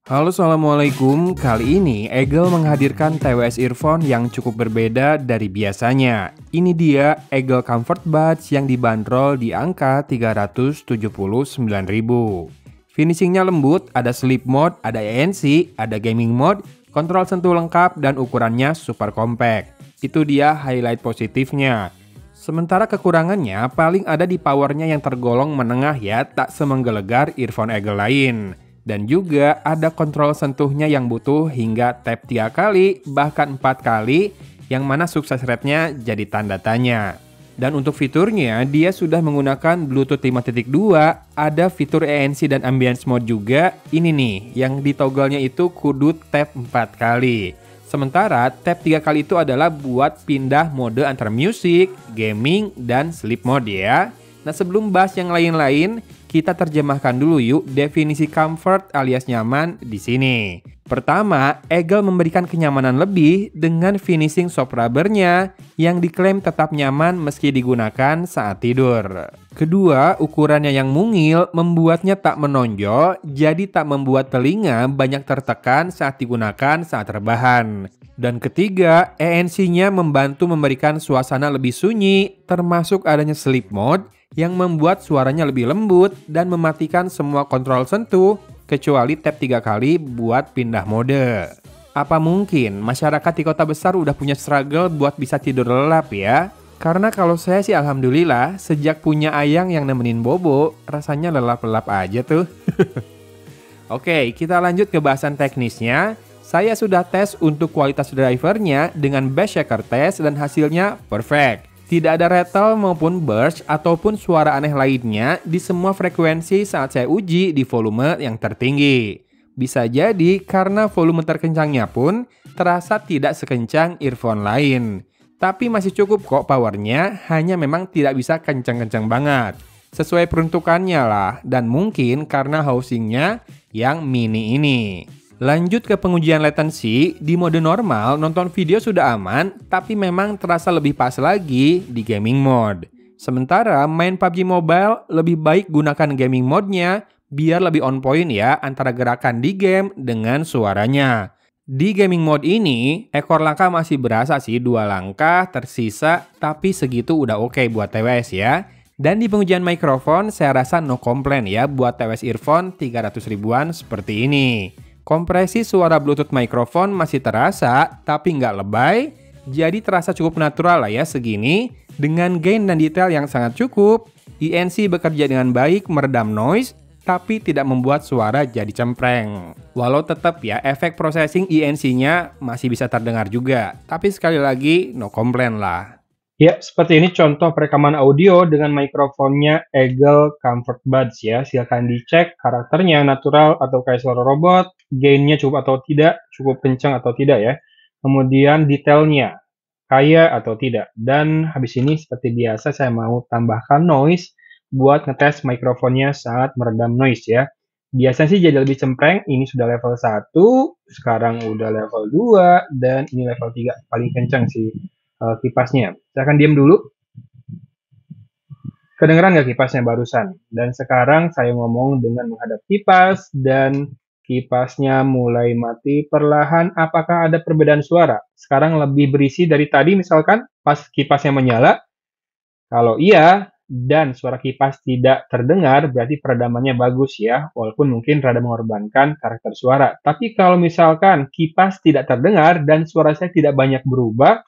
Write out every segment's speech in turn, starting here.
Halo, assalamualaikum. Kali ini Eagle menghadirkan TWS earphone yang cukup berbeda dari biasanya. Ini dia Eagle Comfort Buds yang dibanderol di angka 379.000. Finishingnya lembut, ada sleep mode, ada ANC, ada gaming mode, kontrol sentuh lengkap, dan ukurannya super compact. Itu dia highlight positifnya. Sementara kekurangannya paling ada di powernya yang tergolong menengah ya, tak semenggelegar earphone Eagle lain. Dan juga ada kontrol sentuhnya yang butuh hingga tap 3 kali, bahkan 4 kali, yang mana sukses rate-nya jadi tanda tanya. Dan untuk fiturnya, dia sudah menggunakan Bluetooth 5.2, ada fitur ANC dan ambience mode juga. Ini nih, yang ditoggle-nya itu kudu tap 4 kali. Sementara tap 3 kali itu adalah buat pindah mode antara music, gaming, dan sleep mode ya. Nah, sebelum bahas yang lain-lain, kita terjemahkan dulu yuk definisi comfort alias nyaman di sini. Pertama, Eagle memberikan kenyamanan lebih dengan finishing soft rubbernya yang diklaim tetap nyaman meski digunakan saat tidur. Kedua, ukurannya yang mungil membuatnya tak menonjol, jadi tak membuat telinga banyak tertekan saat digunakan saat rebahan. Dan ketiga, ANC-nya membantu memberikan suasana lebih sunyi, termasuk adanya sleep mode yang membuat suaranya lebih lembut dan mematikan semua kontrol sentuh kecuali tap 3 kali buat pindah mode. Apa mungkin masyarakat di kota besar udah punya struggle buat bisa tidur lelap ya? Karena kalau saya sih alhamdulillah sejak punya ayang yang nemenin bobo, rasanya lelap-lelap aja tuh. Oke, kita lanjut ke bahasan teknisnya. Saya sudah tes untuk kualitas drivernya dengan bass shaker test dan hasilnya perfect. Tidak ada rattle maupun burst ataupun suara aneh lainnya di semua frekuensi saat saya uji di volume yang tertinggi. Bisa jadi karena volume terkencangnya pun terasa tidak sekencang earphone lain. Tapi masih cukup kok powernya, hanya memang tidak bisa kencang-kencang banget. Sesuai peruntukannya lah, dan mungkin karena housingnya yang mini ini. Lanjut ke pengujian latency, di mode normal nonton video sudah aman, tapi memang terasa lebih pas lagi di gaming mode. Sementara main PUBG Mobile lebih baik gunakan gaming mode-nya biar lebih on point ya antara gerakan di game dengan suaranya. Di gaming mode ini, ekor langkah masih berasa sih 2 langkah tersisa, tapi segitu udah oke buat TWS ya. Dan di pengujian mikrofon saya rasa no complaint ya buat TWS earphone 300 ribuan seperti ini. Kompresi suara Bluetooth mikrofon masih terasa, tapi nggak lebay, jadi terasa cukup natural lah ya segini, dengan gain dan detail yang sangat cukup. ANC bekerja dengan baik meredam noise, tapi tidak membuat suara jadi cempreng. Walau tetap ya, efek processing ANC-nya masih bisa terdengar juga, tapi sekali lagi no complaint lah. Ya, seperti ini contoh perekaman audio dengan mikrofonnya Eagle Comfort Buds ya. Silakan dicek karakternya natural atau kayak suara robot, gainnya cukup atau tidak, cukup kencang atau tidak ya. Kemudian detailnya, kaya atau tidak. Dan habis ini seperti biasa saya mau tambahkan noise buat ngetes mikrofonnya saat meredam noise ya. Biasanya sih jadi lebih cempreng, ini sudah level 1, sekarang udah level 2, dan ini level 3, paling kencang sih kipasnya. Saya akan diam dulu. Kedengeran nggak kipasnya barusan? Dan sekarang saya ngomong dengan menghadap kipas dan kipasnya mulai mati perlahan. Apakah ada perbedaan suara? Sekarang lebih berisi dari tadi misalkan pas kipasnya menyala. Kalau iya dan suara kipas tidak terdengar berarti peredamannya bagus ya. Walaupun mungkin rada mengorbankan karakter suara. Tapi kalau misalkan kipas tidak terdengar dan suara saya tidak banyak berubah,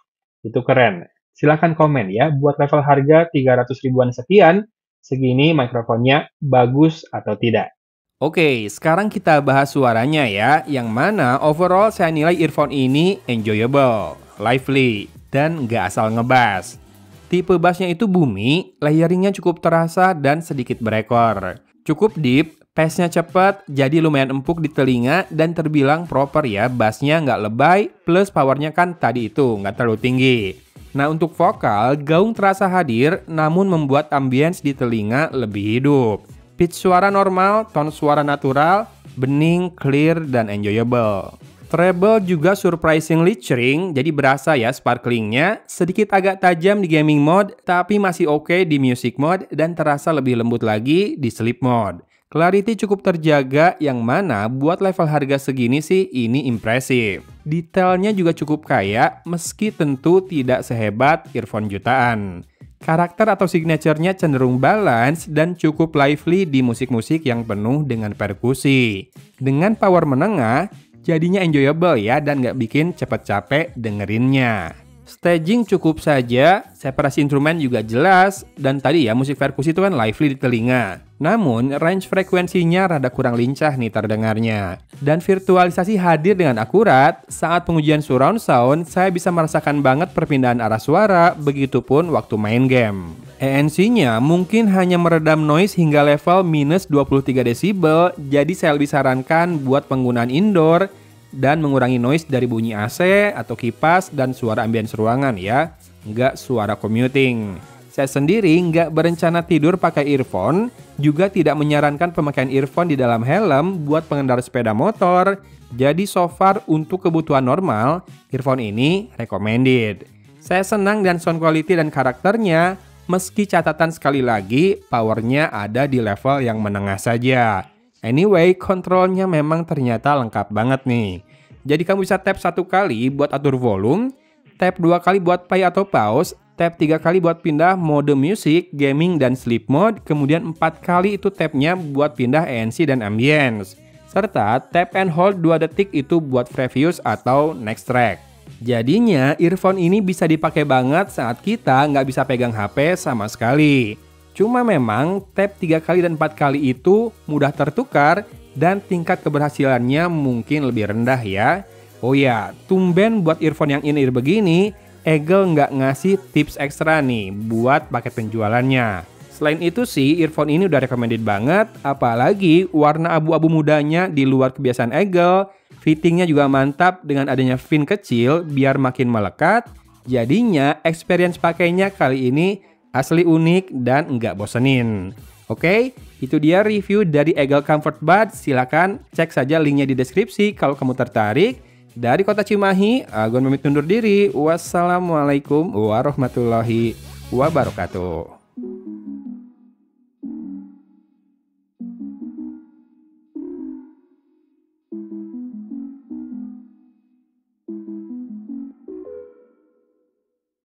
itu keren. Silahkan komen ya, buat level harga 300 ribuan sekian, segini mikrofonnya bagus atau tidak. Oke, sekarang kita bahas suaranya ya, yang mana overall saya nilai earphone ini enjoyable, lively, dan nggak asal ngebas. Tipe bassnya itu boomy, layeringnya cukup terasa dan sedikit berekor. Cukup deep, pace-nya cepat, jadi lumayan empuk di telinga dan terbilang proper ya, bassnya nggak lebay, plus powernya kan tadi itu nggak terlalu tinggi. Nah, untuk vokal, gaung terasa hadir namun membuat ambience di telinga lebih hidup. Pitch suara normal, tone suara natural, bening, clear, dan enjoyable. Treble juga surprisingly cering, jadi berasa ya sparklingnya. Sedikit agak tajam di gaming mode, tapi masih oke di music mode dan terasa lebih lembut lagi di sleep mode. Clarity cukup terjaga yang mana buat level harga segini sih ini impresif. Detailnya juga cukup kaya meski tentu tidak sehebat earphone jutaan. Karakter atau signature-nya cenderung balance dan cukup lively di musik-musik yang penuh dengan perkusi. Dengan power menengah, jadinya enjoyable ya dan nggak bikin cepet capek dengerinnya. Staging cukup saja, separasi instrumen juga jelas, dan tadi ya musik perkusi itu kan lively di telinga. Namun, range frekuensinya rada kurang lincah nih terdengarnya. Dan virtualisasi hadir dengan akurat, saat pengujian surround sound, saya bisa merasakan banget perpindahan arah suara, begitupun waktu main game. ANC-nya mungkin hanya meredam noise hingga level minus 23 desibel, jadi saya lebih sarankan buat penggunaan indoor, dan mengurangi noise dari bunyi AC atau kipas dan suara ambience ruangan ya, nggak suara commuting. Saya sendiri nggak berencana tidur pakai earphone, juga tidak menyarankan pemakaian earphone di dalam helm buat pengendara sepeda motor, jadi so far untuk kebutuhan normal, earphone ini recommended. Saya senang dan sound quality dan karakternya, meski catatan sekali lagi, powernya ada di level yang menengah saja. Anyway, kontrolnya memang ternyata lengkap banget nih. Jadi kamu bisa tap 1 kali buat atur volume, tap 2 kali buat play atau pause, tap 3 kali buat pindah mode music, gaming, dan sleep mode, kemudian 4 kali itu tapnya buat pindah ANC dan ambience. Serta tap and hold 2 detik itu buat previous atau next track. Jadinya earphone ini bisa dipakai banget saat kita nggak bisa pegang HP sama sekali. Cuma memang tap 3 kali dan 4 kali itu mudah tertukar dan tingkat keberhasilannya mungkin lebih rendah ya. Oh ya, tumben buat earphone yang in-ear begini, Eagle nggak ngasih tips ekstra nih buat paket penjualannya. Selain itu sih, earphone ini udah recommended banget, apalagi warna abu-abu mudanya di luar kebiasaan Eagle, fittingnya juga mantap dengan adanya fin kecil biar makin melekat, jadinya experience pakainya kali ini asli unik dan nggak bosenin. Oke, itu dia review dari Eagle Comfort Buds. Silakan cek saja linknya di deskripsi kalau kamu tertarik. Dari Kota Cimahi, Agon pamit undur diri. Wassalamualaikum warahmatullahi wabarakatuh.